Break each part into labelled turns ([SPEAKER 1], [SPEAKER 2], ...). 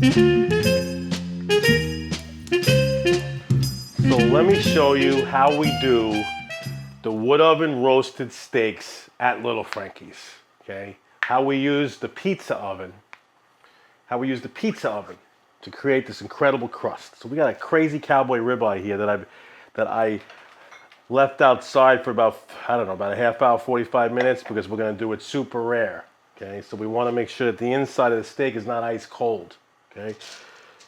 [SPEAKER 1] So let me show you how we do the wood oven roasted steaks at Little Frankie's, okay? How we use the pizza oven, to create this incredible crust. So we got a crazy cowboy ribeye here that I left outside for about, I don't know, about a half hour, 45 minutes because we're gonna do it super rare, okay? So we wanna make sure that the inside of the steak is not ice cold, okay?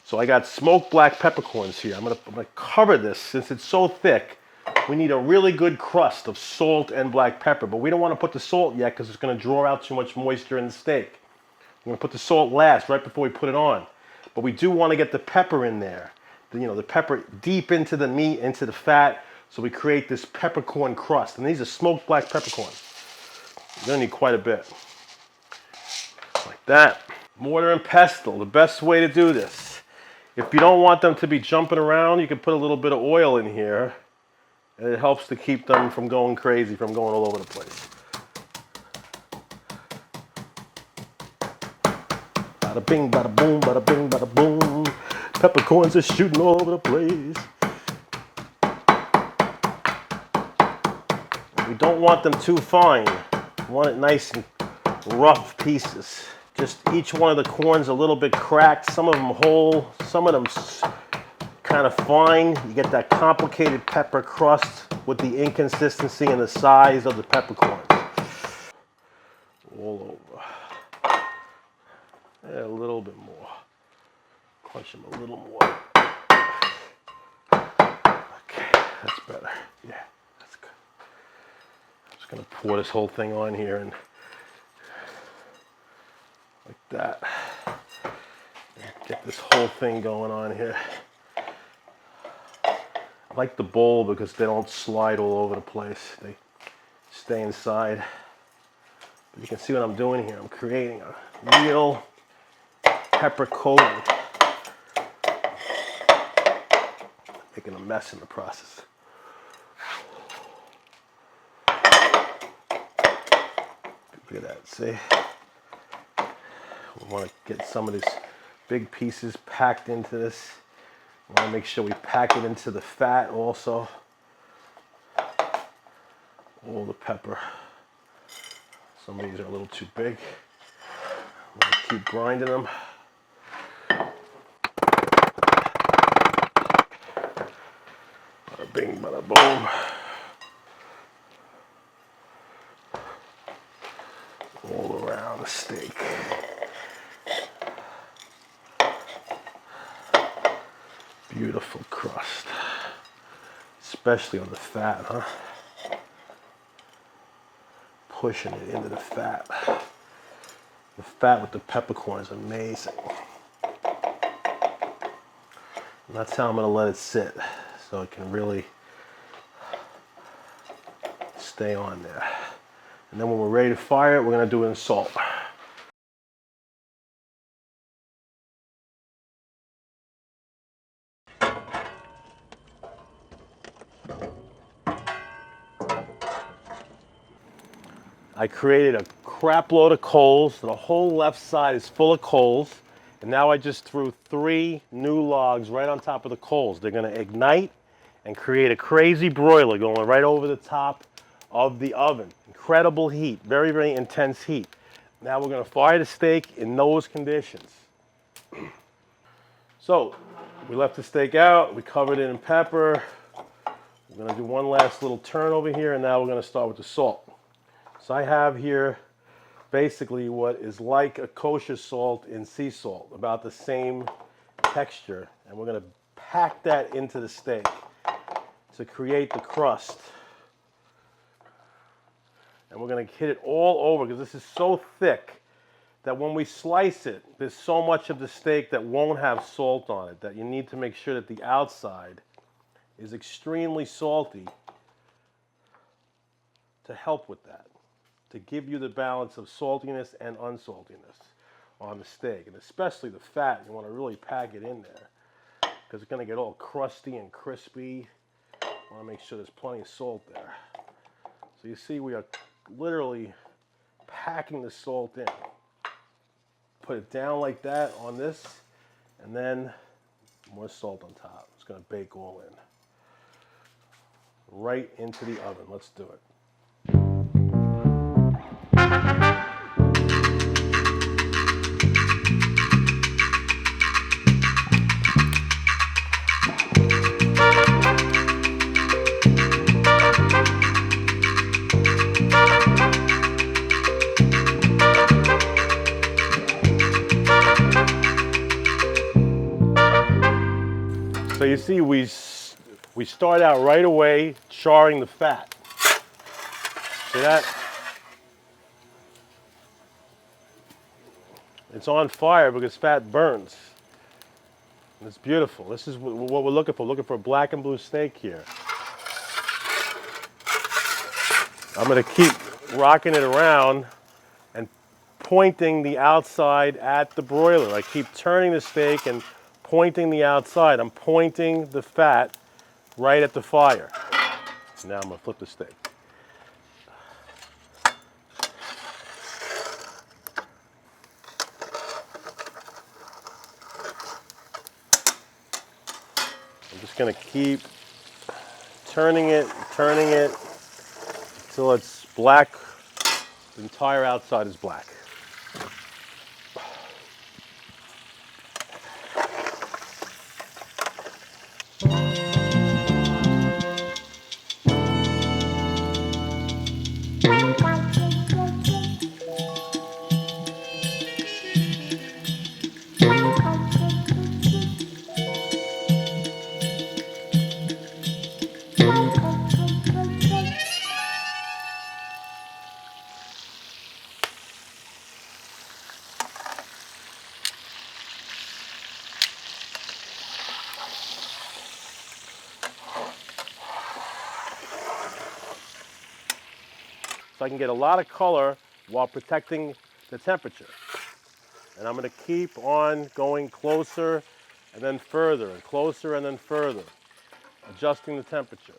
[SPEAKER 1] So I got smoked black peppercorns here. I'm gonna cover this. Since it's so thick, we need a really good crust of salt and black pepper, but we don't want to put the salt yet because it's going to draw out too much moisture in the steak. We're going to put the salt last, right before we put it on. But we do want to get the pepper in there. The pepper deep into the meat, into the fat, so we create this peppercorn crust. And these are smoked black peppercorns. You're going to need quite a bit. Like that. Mortar and pestle, the best way to do this. If you don't want them to be jumping around, you can put a little bit of oil in here, and it helps to keep them from going crazy, from going all over the place. Bada bing, bada boom, bada bing, bada boom. Peppercorns are shooting all over the place. We don't want them too fine. We want it nice and rough pieces. Just each one of the corns a little bit cracked, some of them whole, some of them kind of fine. You get that complicated pepper crust with the inconsistency and the size of the peppercorns. All over. Yeah, a little bit more. Crunch them a little more. Okay, that's better. Yeah, that's good. I'm just gonna pour this whole thing on here and like that. Get this whole thing going on here. I like the bowl because they don't slide all over the place. They stay inside. But you can see what I'm doing here. I'm creating a real pepper coating. Making a mess in the process. Look at that, see? We want to get some of these big pieces packed into this. We want to make sure we pack it into the fat also. All the pepper. Some of these are a little too big. I'm going to keep grinding them. Bada bing, bada boom. All around the steak. Beautiful crust. Especially on the fat, huh? Pushing it into the fat. The fat with the peppercorn is amazing. And that's how I'm going to let it sit so it can really stay on there. And then when we're ready to fire it, we're going to do it in salt. I created a crap load of coals. The whole left side is full of coals. And now I just threw 3 new logs right on top of the coals. They're going to ignite and create a crazy broiler going right over the top of the oven. Incredible heat, very, very intense heat. Now we're going to fire the steak in those conditions. So we left the steak out, we covered it in pepper. We're going to do one last little turn over here, and now we're going to start with the salt. So I have here basically what is like a kosher salt in sea salt, about the same texture. And we're going to pack that into the steak to create the crust. And we're going to hit it all over because this is so thick that when we slice it, there's so much of the steak that won't have salt on it that you need to make sure that the outside is extremely salty to help with that, to give you the balance of saltiness and unsaltiness on the steak. And especially the fat, you want to really pack it in there because it's going to get all crusty and crispy. You want to make sure there's plenty of salt there. So you see we are literally packing the salt in. Put it down like that on this, And then more salt on top. It's gonna bake all in. Right into the oven. Let's do it. So you see, we start out right away charring the fat. See that? It's on fire because fat burns. It's beautiful. This is what we're looking for. We're looking for a black and blue steak here. I'm going to keep rocking it around and pointing the outside at the broiler. I keep turning the steak and pointing the outside. I'm pointing the fat right at the fire. Now I'm going to flip the steak. I'm just going to keep turning it until it's black. The entire outside is black. So I can get a lot of color while protecting the temperature. And I'm going to keep on going closer and then further and closer and then further, adjusting the temperature.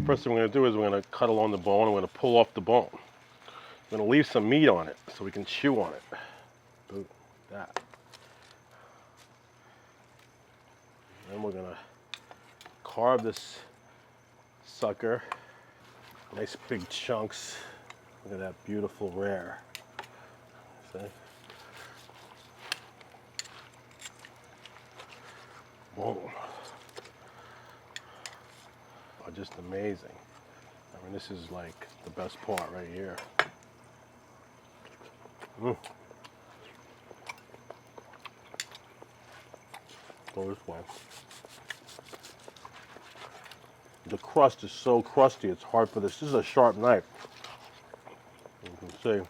[SPEAKER 1] First thing we're going to do is we're going to cut along the bone. We're going to pull off the bone. We're going to leave some meat on it so we can chew on it. Boom, that. Then we're going to carve this sucker. Nice big chunks. Look at that beautiful rare. See? Boom. Are just amazing. I mean, this is like the best part right here. Go this way. The crust is so crusty, it's hard for this. This is a sharp knife. You can see.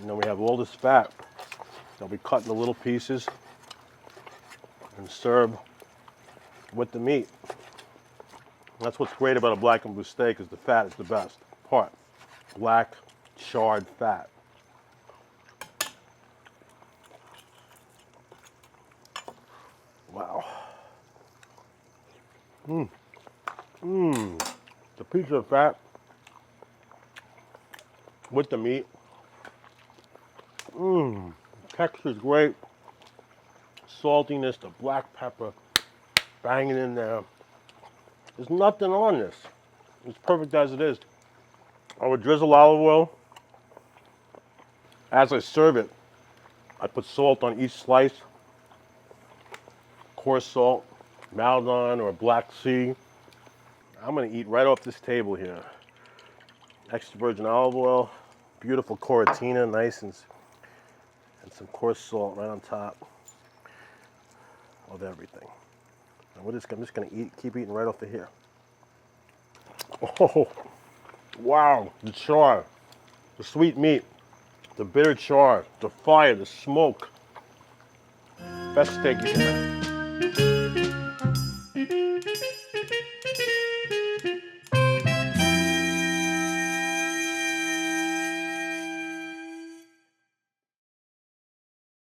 [SPEAKER 1] And then we have all this fat that we cut into little pieces and serve with the meat. That's what's great about a black and blue steak, is the fat is the best part. Black, charred fat. Wow. The piece of fat with the meat. Texture's great. Saltiness, the black pepper banging in there. There's nothing on this. It's perfect as it is. I would drizzle olive oil. As I serve it, I put salt on each slice. Coarse salt, Maldon or Black Sea. I'm going to eat right off this table here. Extra virgin olive oil, beautiful Coratina, nice and some coarse salt right on top of everything. And I'm just going to keep eating right off of here. Oh, wow, the char, the sweet meat, the bitter char, the fire, the smoke. Best steak you can have.